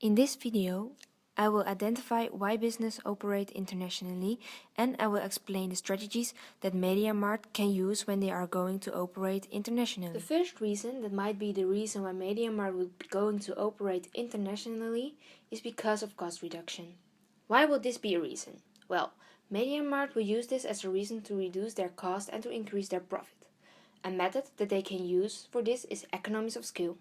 In this video, I will identify why business operate internationally, and I will explain the strategies that MediaMarkt can use when they are going to operate internationally. The first reason, that might be the reason why MediaMarkt will be going to operate internationally, is because of cost reduction. Why would this be a reason? Well, MediaMarkt will use this as a reason to reduce their cost and to increase their profit. A method that they can use for this is economies of scale.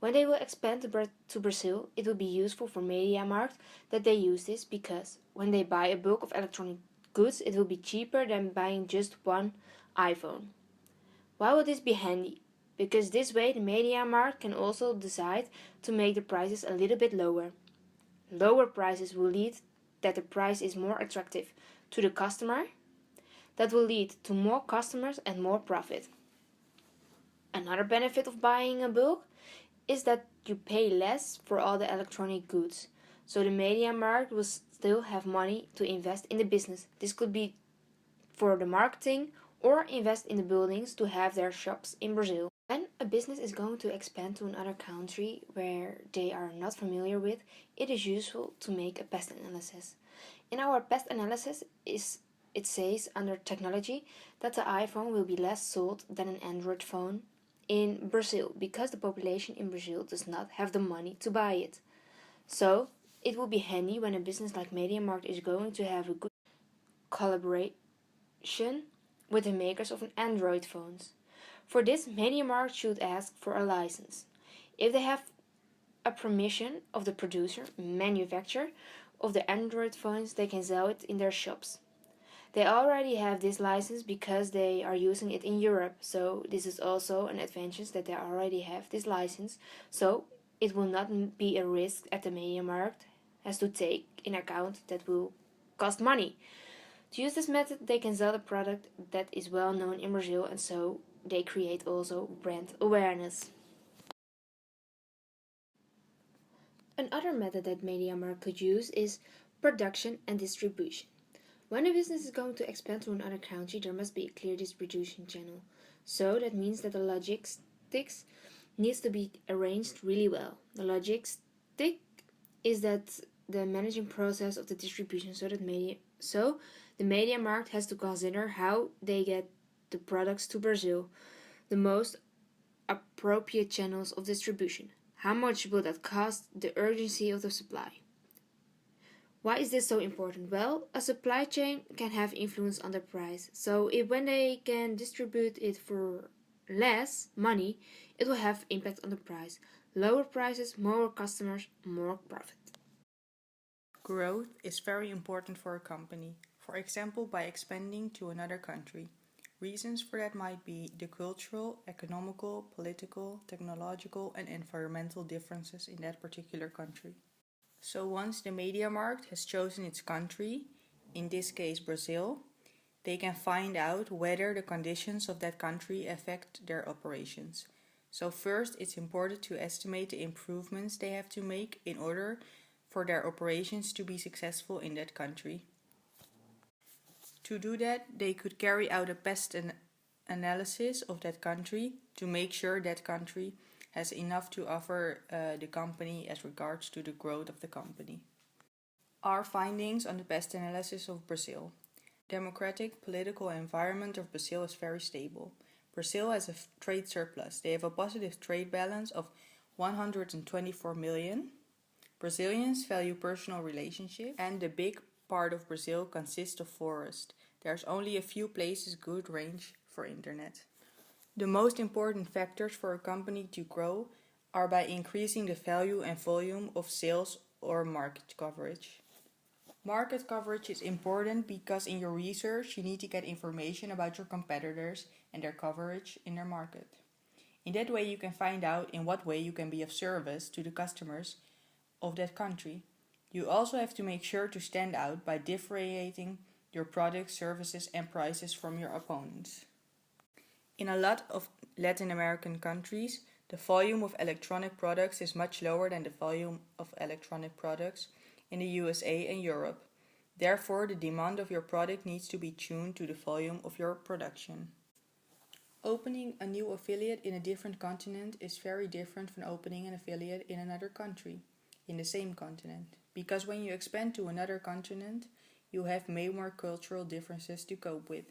When they will expand to Brazil, it will be useful for MediaMarkt that they use this, because when they buy a bulk of electronic goods, it will be cheaper than buying just one iPhone. Why would this be handy? Because this way the MediaMarkt can also decide to make the prices a little bit lower. Lower prices will lead that the price is more attractive to the customer. That will lead to more customers and more profit. Another benefit of buying a bulk is that you pay less for all the electronic goods. So the MediaMarkt will still have money to invest in the business. This could be for the marketing or invest in the buildings to have their shops in Brazil. When a business is going to expand to another country where they are not familiar with, it is useful to make a pest analysis. In our pest analysis, it says under technology that the iPhone will be less sold than an Android phone in Brazil, because the population in Brazil does not have the money to buy it. So it will be handy when a business like MediaMarkt is going to have a good collaboration with the makers of an Android phones. For this, MediaMarkt should ask for a license. If they have a permission of the producer, manufacturer of the Android phones, they can sell it in their shops. They already have this license because they are using it in Europe, so this is also an advantage that they already have this license, so it will not be a risk that the MediaMarkt has to take in account that will cost money. To use this method, they can sell a product that is well known in Brazil, and so they create also brand awareness. Another method that MediaMarkt could use is production and distribution. When a business is going to expand to another country, there must be a clear distribution channel. So that means that the logistics needs to be arranged really well. The logistic is that the managing process of the distribution, so the MediaMarkt has to consider how they get the products to Brazil, the most appropriate channels of distribution. How much will that cost? The urgency of the supply. Why is this so important? Well, a supply chain can have influence on the price. So when they can distribute it for less money, it will have impact on the price. Lower prices, more customers, more profit. Growth is very important for a company, for example by expanding to another country. Reasons for that might be the cultural, economical, political, technological and environmental differences in that particular country. So once the MediaMarkt has chosen its country, in this case Brazil, they can find out whether the conditions of that country affect their operations. So first, it's important to estimate the improvements they have to make in order for their operations to be successful in that country. To do that, they could carry out a pest analysis of that country to make sure that country has enough to offer the company as regards to the growth of the company. Our findings on the pest analysis of Brazil. Democratic political environment of Brazil is very stable. Brazil has a trade surplus. They have a positive trade balance of 124 million. Brazilians value personal relationships, and the big part of Brazil consists of forest. There's only a few places good range for internet. The most important factors for a company to grow are by increasing the value and volume of sales or market coverage. Market coverage is important because in your research you need to get information about your competitors and their coverage in their market. In that way you can find out in what way you can be of service to the customers of that country. You also have to make sure to stand out by differentiating your products, services and prices from your opponents. In a lot of Latin American countries, the volume of electronic products is much lower than the volume of electronic products in the USA and Europe. Therefore, the demand of your product needs to be tuned to the volume of your production. Opening a new affiliate in a different continent is very different from opening an affiliate in another country. in the same continent. Because when you expand to another continent, you have way more cultural differences to cope with,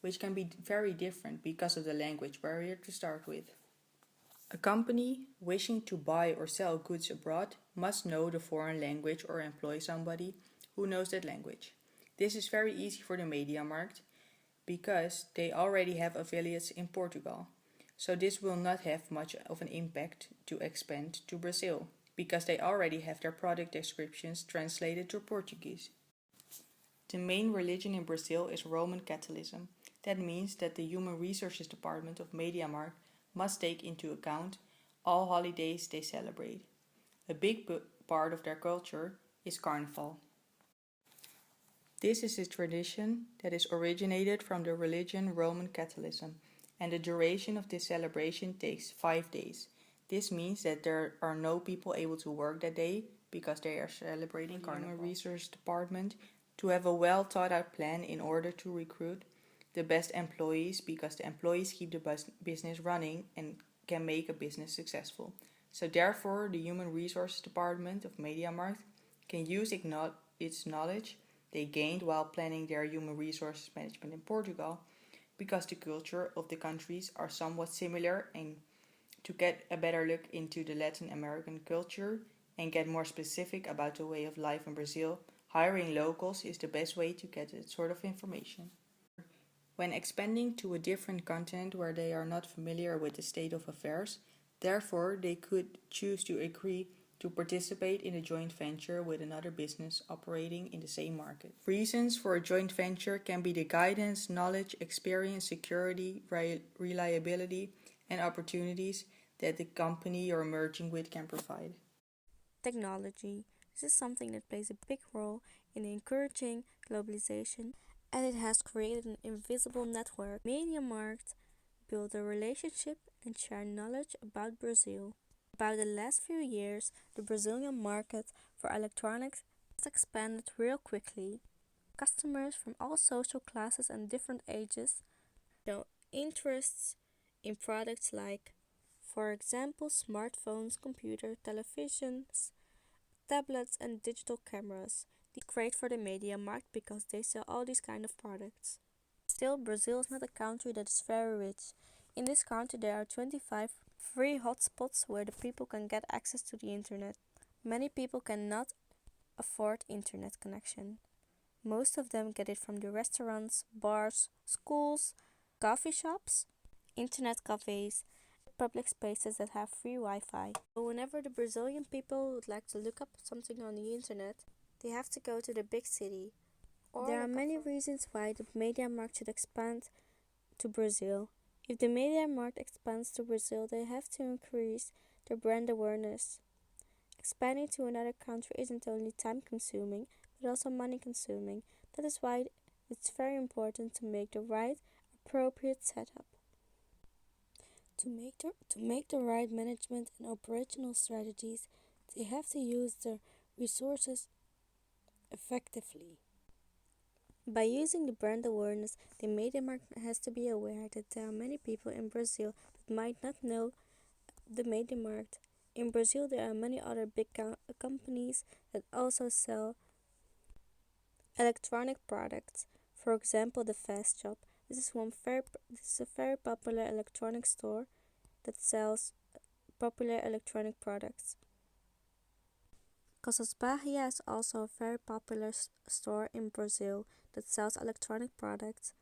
which can be very different because of the language barrier to start with. A company wishing to buy or sell goods abroad must know the foreign language or employ somebody who knows that language. This is very easy for the MediaMarkt because they already have affiliates in Portugal. So this will not have much of an impact to expand to Brazil because they already have their product descriptions translated to Portuguese. The main religion in Brazil is Roman Catholicism. That means that the Human Resources Department of MediaMarkt must take into account all holidays they celebrate. A big part of their culture is Carnival. This is a tradition that is originated from the religion Roman Catholicism, and the duration of this celebration takes 5 days. This means that there are no people able to work that day because they are celebrating Carnival. Human Resource Department to have a well thought out plan in order to recruit the best employees because the employees keep the business running and can make a business successful. So therefore, the Human Resources Department of MediaMarkt can use its knowledge they gained while planning their human resources management in Portugal because the culture of the countries are somewhat similar, and to get a better look into the Latin American culture and get more specific about the way of life in Brazil, hiring locals is the best way to get that sort of information. When expanding to a different continent where they are not familiar with the state of affairs, therefore they could choose to agree to participate in a joint venture with another business operating in the same market. Reasons for a joint venture can be the guidance, knowledge, experience, security, reliability, and opportunities that the company you're merging with can provide. Technology. This is something that plays a big role in encouraging globalization, and it has created an invisible network. MediaMarkt built a relationship and share knowledge about Brazil. About the last few years, the Brazilian market for electronics has expanded real quickly. Customers from all social classes and different ages show interests in products like, for example, smartphones, computers, televisions, tablets, and digital cameras. These are great for the media market because they sell all these kind of products. Still, Brazil is not a country that is very rich. In this country there are 25 free hotspots where the people can get access to the internet. Many people cannot afford internet connection. Most of them get it from the restaurants, bars, schools, coffee shops, internet cafes, public spaces that have free Wi-Fi. So whenever the Brazilian people would like to look up something on the internet, they have to go to the big city. There are many reasons why the media market should expand to Brazil. If the media market expands to Brazil, they have to increase their brand awareness. Expanding to another country isn't only time consuming, but also money consuming. That is why it's very important to make the right, appropriate setup. To make the right management and operational strategies, they have to use their resources effectively. By using the brand awareness, the media market has to be aware that there are many people in Brazil that might not know the media market. In Brazil, there are many other big companies that also sell electronic products. For example, the Fast Shop. This is a very popular electronic store that sells popular electronic products. Casas Bahia is also a very popular store in Brazil that sells electronic products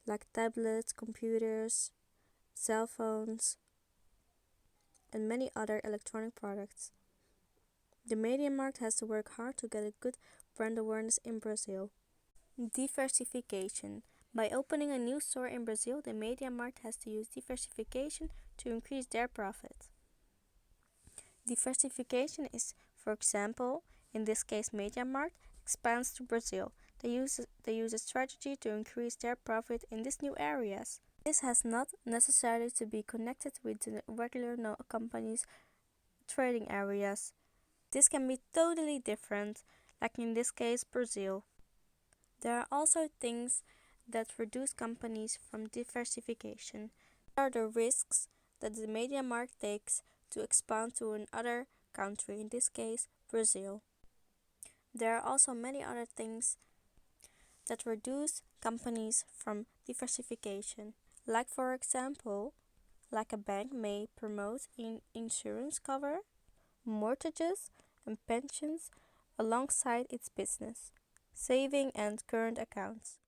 like tablets, computers, cell phones, and many other electronic products. The media market has to work hard to get a good brand awareness in Brazil. Diversification. By opening a new store in Brazil, the media market has to use diversification to increase their profit. Diversification is, for example, in this case MediaMarkt expands to Brazil. They use a strategy to increase their profit in these new areas. This has not necessarily to be connected with the regular companies' trading areas. This can be totally different, like in this case Brazil. There are also things that reduce companies from diversification. There are the risks that the media market takes to expand to another country, in this case Brazil. There are also many other things that reduce companies from diversification, like for example, like a bank may promote insurance cover, mortgages, and pensions alongside its business, saving and current accounts.